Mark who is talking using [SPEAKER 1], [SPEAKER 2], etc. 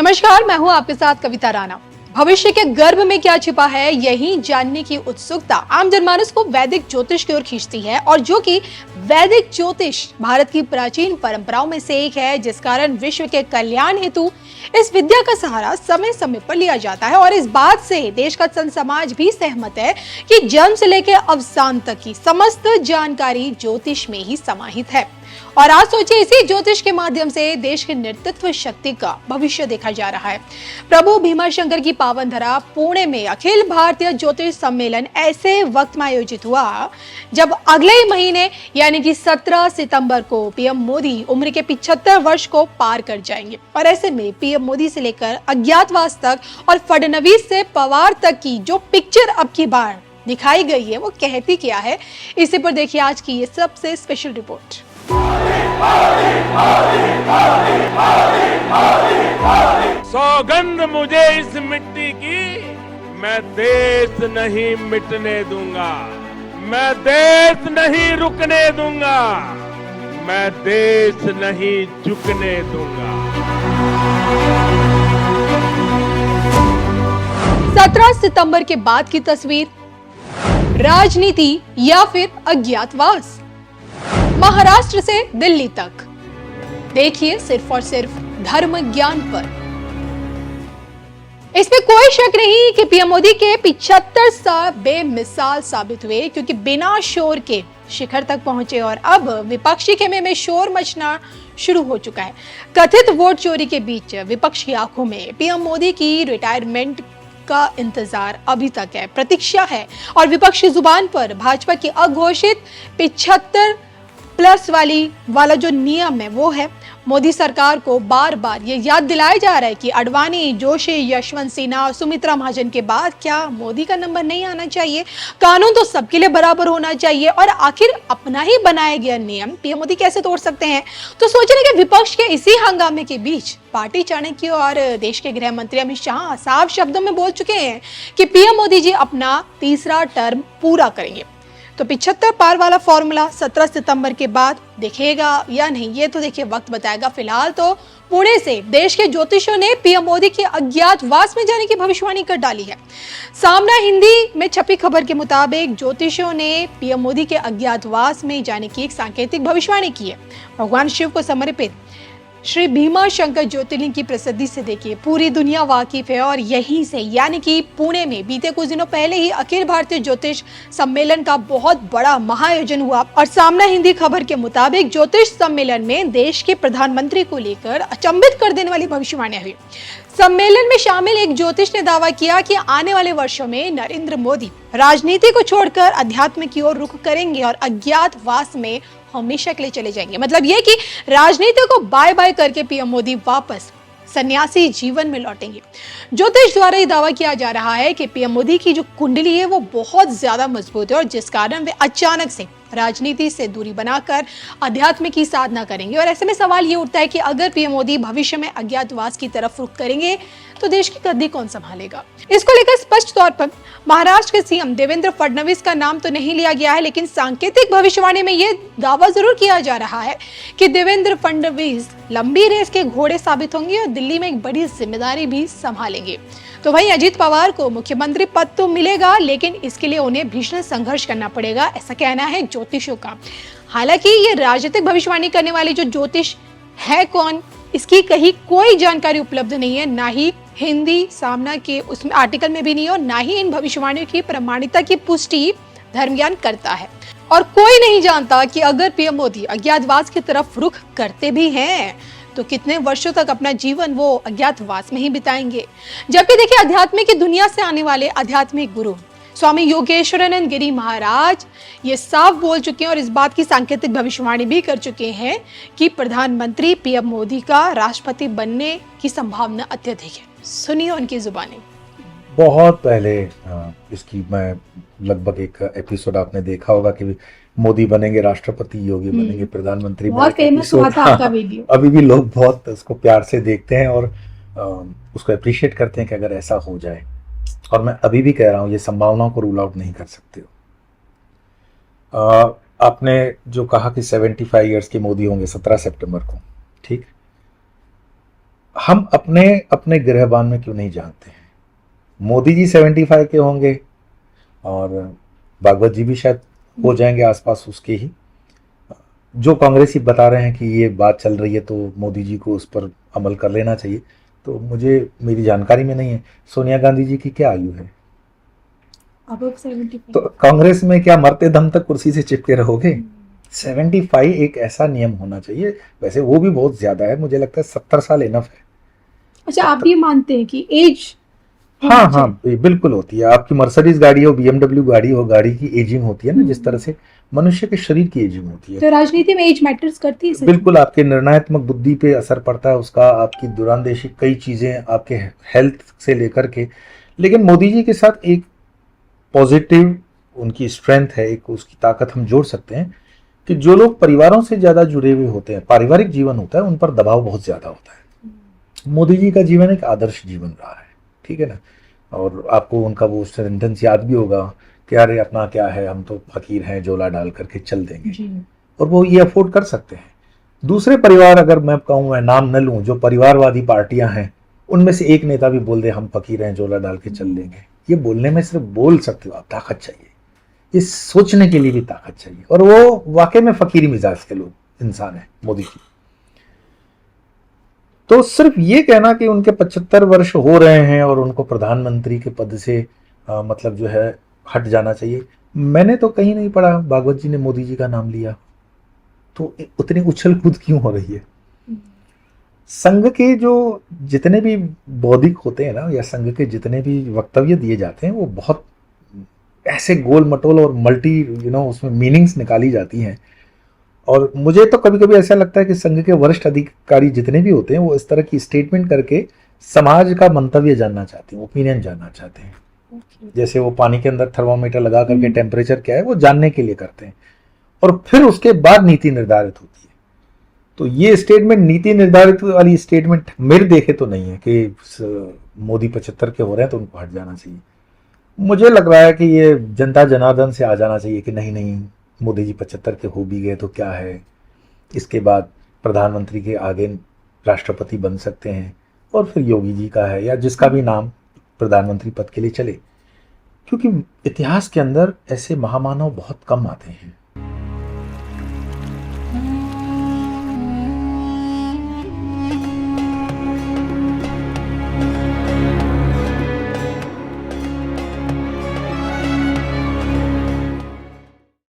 [SPEAKER 1] नमस्कार, मैं हूं आपके साथ कविता राणा। भविष्य के गर्भ में क्या छिपा है, यही जानने की उत्सुकता आम जनमानस को वैदिक ज्योतिष की ओर खींचती है। और जो कि वैदिक ज्योतिष भारत की प्राचीन परंपराओं में से एक है, जिस कारण विश्व के कल्याण हेतु इस विद्या का सहारा समय समय पर लिया जाता है। और इस बात से देश का संत समाज भी सहमत है कि जन्म से लेकर अवसान तक की समस्त जानकारी ज्योतिष में ही समाहित है। और आज सोचिए, इसी ज्योतिष के माध्यम से देश के नेतृत्व शक्ति का भविष्य देखा जा रहा है। प्रभु भीमाशंकर की पावन धरा पुणे में अखिल भारतीय ज्योतिष सम्मेलन ऐसे वक्त में आयोजित हुआ जब अगले ही महीने यानी कि 17 सितंबर को पीएम मोदी उम्र के 75 वर्ष को पार कर जाएंगे। और ऐसे में पीएम मोदी से लेकर अज्ञातवास तक और फडणवीस से पवार तक की जो पिक्चर अब की बार दिखाई गई है, वो कहती क्या है, इसी पर देखिए आज की ये सबसे स्पेशल रिपोर्ट।
[SPEAKER 2] सौगंध मुझे इस मिट्टी की, मैं देश नहीं मिटने दूंगा, मैं देश नहीं रुकने दूंगा, मैं देश नहीं झुकने दूंगा।
[SPEAKER 1] 17 सितंबर के बाद की तस्वीर, राजनीति या फिर अज्ञातवास। महाराष्ट्र से दिल्ली तक देखिए सिर्फ और सिर्फ धर्म ज्ञान पर। इसमें कोई शक नहीं कि पीएम मोदी के 75 साल बेमिसाल साबित हुए, क्योंकि बिना शोर के शिखर तक पहुंचे और अब विपक्षी खेमे में शोर मचना शुरू हो चुका है। कथित वोट चोरी के बीच विपक्ष की आंखों में पीएम मोदी की रिटायरमेंट का इंतजार अभी तक है, प्रतीक्षा है। और विपक्ष की जुबान पर भाजपा की अघोषित 75+ वाला जो नियम है वो है। मोदी सरकार को बार बार ये याद दिलाया जा रहा है कि अडवाणी, जोशी, यशवंत सिन्हा और सुमित्रा महाजन के बाद क्या मोदी का नंबर नहीं आना चाहिए। कानून तो सबके लिए बराबर होना चाहिए। और आखिर अपना ही बनाया गया नियम पीएम मोदी कैसे तोड़ सकते हैं। तो सोचने के विपक्ष के इसी हंगामे के बीच पार्टी चाणक्य और देश के गृह मंत्री अमित शाह साफ शब्दों में बोल चुके हैं कि पीएम मोदी जी अपना तीसरा टर्म पूरा करेंगे। तो 75 पार वाला फॉर्मूला 17 सितंबर के बाद दिखेगा या नहीं, ये तो देखिए वक्त बताएगा। फिलहाल तो पुणे से देश के ज्योतिषियों ने पीएम मोदी के अज्ञातवास में जाने की भविष्यवाणी कर डाली है। सामना हिंदी में छपी खबर के मुताबिक ज्योतिषियों ने पीएम मोदी के अज्ञातवास में जाने की एक सांकेतिक भविष्यवाणी की है। भगवान शिव को समर्पित श्री भीमाशंकर ज्योतिर्लिंग की प्रसिद्धि से देखिए पूरी दुनिया वाकिफ है। और यहीं से यानी कि पुणे में बीते कुछ दिनों पहले ही अखिल भारतीय ज्योतिष सम्मेलन का बहुत बड़ा महाआयोजन हुआ। और सामना हिंदी खबर के मुताबिक ज्योतिष सम्मेलन में देश के प्रधानमंत्री को लेकर अचंभित कर देने वाली भविष्यवाणियां हुई। सम्मेलन में शामिल एक ज्योतिष ने दावा किया कि आने वाले वर्षों में नरेंद्र मोदी राजनीति को छोड़कर अध्यात्म की ओर रुख करेंगे और अज्ञातवास में हमेशा के लिए चले जाएंगे। मतलब ये कि राजनीति को बाय बाय करके पीएम मोदी वापस सन्यासी जीवन में लौटेंगे। ज्योतिष द्वारा ये दावा किया जा रहा है कि पीएम मोदी की जो कुंडली है वो बहुत ज्यादा मजबूत है और जिस कारण वे अचानक से राजनीति से दूरी बनाकर अध्यात्म की साधना करेंगे। और ऐसे में सवाल ये उठता है कि अगर पीएम मोदी भविष्य में अज्ञातवास की तरफ रुख करेंगे तो देश की गद्दी कौन संभालेगा। इसको लेकर स्पष्ट तौर पर महाराष्ट्र के सीएम देवेंद्र फडणवीस का नाम तो नहीं लिया गया है, लेकिन सांकेतिक भविष्यवाणी में यह दावा जरूर किया जा रहा है कि देवेंद्र फडणवीस लंबी रेस के घोड़े साबित होंगे और दिल्ली में एक बड़ी जिम्मेदारी भी संभालेंगे। तो वहीं अजित पवार को मुख्यमंत्री पद तो मिलेगा, लेकिन इसके लिए उन्हें भीषण संघर्ष करना पड़ेगा, ऐसा कहना है ज्योतिषियों का। हालांकि ये राजनीतिक भविष्यवाणी करने वाले जो ज्योतिष है कौन, इसकी कहीं कोई जानकारी उपलब्ध नहीं है, ना ही हिंदी सामना के उसमें आर्टिकल में भी नहीं, और ना ही इन भविष्यवाणियों की प्रमाणिकता की पुष्टि धर्मज्ञान करता है। और कोई नहीं जानता कि अगर पीएम मोदी अज्ञातवास की तरफ रुख करते भी हैं तो कितने वर्षों तक अपना जीवन वो अज्ञातवास में ही बिताएंगे। जबकि देखिए आध्यात्मिक की दुनिया से आने वाले आध्यात्मिक गुरु स्वामी योगेश्वरानंद गिरी महाराज ये साफ बोल चुके हैं और इस बात की सांकेतिक भविष्यवाणी भी कर चुके हैं कि प्रधानमंत्री पीएम मोदी का राष्ट्रपति बनने की संभावना अत्यधिक है। सुनिए उनकी जुबानी।
[SPEAKER 3] बहुत पहले इसकी मैं लगभग एक एपिसोड आपने देखा होगा कि मोदी बनेंगे राष्ट्रपति, योगी बनेंगे प्रधानमंत्री।
[SPEAKER 1] बहुत फेमस हुआ था आपका वीडियो।
[SPEAKER 3] अभी भी लोग बहुत उसको प्यार से देखते हैं और उसको अप्रिशिएट करते हैं कि अगर ऐसा हो जाए। और मैं अभी भी कह रहा हूँ, ये संभावनाओं को रूल आउट नहीं कर सकते हो। आपने जो कहा कि 75 ईयर्स के मोदी होंगे 17 सितंबर को, ठीक। हम अपने अपने गिरहबान में क्यों नहीं जानते हैं? मोदी जी 75 के होंगे और भागवत जी भी शायद हो जाएंगे आसपास उसके ही। जो कांग्रेसी बता रहे हैं कि ये बात चल रही है तो मोदी जी को उस पर अमल कर लेना चाहिए, तो मुझे मेरी जानकारी में नहीं है। सोनिया गांधी जी की क्या आयु है?
[SPEAKER 1] अब 75।
[SPEAKER 3] तो कांग्रेस में क्या मरते दम तक कुर्सी से चिपके रहोगे? 75 एक ऐसा नियम होना चाहिए। वैसे वो भी बहुत ज्यादा है, मुझे लगता है 70 साल इनफ है।
[SPEAKER 1] अच्छा, आप ये मानते हैं कि एज
[SPEAKER 3] हाँ हाँ, बिल्कुल होती है। आपकी मर्सिडीज गाड़ी हो, BMW गाड़ी हो, गाड़ी की एजिंग होती है ना, जिस तरह से मनुष्य के शरीर की एजिंग होती है।
[SPEAKER 1] तो राजनीति में एज मैटर्स करती है सच में?
[SPEAKER 3] बिल्कुल, आपके निर्णयात्मक बुद्धि पे असर पड़ता है उसका, आपकी दूरंदेशी कई चीजें, आपके हेल्थ से लेकर के। लेकिन मोदी जी के साथ एक पॉजिटिव उनकी स्ट्रेंथ है, एक उसकी ताकत हम जोड़ सकते हैं कि जो लोग परिवारों से ज्यादा जुड़े हुए होते हैं, पारिवारिक जीवन होता है, उन पर दबाव बहुत ज्यादा होता है। मोदी जी का जीवन एक आदर्श जीवन रहा है, ठीक है ना। और आपको उनका वो सेंटेंस याद भी होगा कि अरे अपना क्या है, हम तो फकीर हैं, झोला डाल करके चल देंगे
[SPEAKER 1] जी।
[SPEAKER 3] और वो ये अफोर्ड कर सकते हैं। दूसरे परिवार, अगर मैं कहूँ, मैं नाम न लूँ, जो परिवारवादी पार्टियां हैं, उनमें से एक नेता भी बोल दे हम फकीर हैं, झोला डाल के चल देंगे, ये बोलने में सिर्फ बोल सकते हो आप, ताकत चाहिए, ये सोचने के लिए भी ताकत चाहिए। और वो वाकई में फकीरी मिजाज के लोग इंसान है मोदी जी। तो सिर्फ ये कहना कि उनके 75 वर्ष हो रहे हैं और उनको प्रधानमंत्री के पद से मतलब जो है हट जाना चाहिए, मैंने तो कहीं नहीं पढ़ा भागवत जी ने मोदी जी का नाम लिया। तो उतनी उछल कूद क्यों हो रही है? संघ के जो जितने भी बौद्धिक होते हैं ना, या संघ के जितने भी वक्तव्य दिए जाते हैं, वो बहुत ऐसे गोल मटोल और मल्टी उसमें मीनिंग्स निकाली जाती हैं। और मुझे तो कभी कभी ऐसा लगता है कि संघ के वरिष्ठ अधिकारी जितने भी होते हैं, वो इस तरह की स्टेटमेंट करके समाज का मंतव्य जानना चाहते हैं, ओपिनियन जानना चाहते हैं। जैसे वो पानी के अंदर थर्मामीटर लगा करके टेम्परेचर क्या है वो जानने के लिए करते हैं, और फिर उसके बाद नीति निर्धारित होती है। तो ये स्टेटमेंट, नीति निर्धारित वाली स्टेटमेंट मेरे देखे तो नहीं है कि मोदी 75 के हो रहे हैं तो उनको हट जाना चाहिए। मुझे लग रहा है कि ये जनता जनार्दन से आ जाना चाहिए कि नहीं नहीं, मोदी जी 75 के हो भी गए तो क्या है, इसके बाद प्रधानमंत्री के आगे राष्ट्रपति बन सकते हैं, और फिर योगी जी का है या जिसका भी नाम प्रधानमंत्री पद के लिए चले। क्योंकि इतिहास के अंदर ऐसे महामानव बहुत कम आते हैं।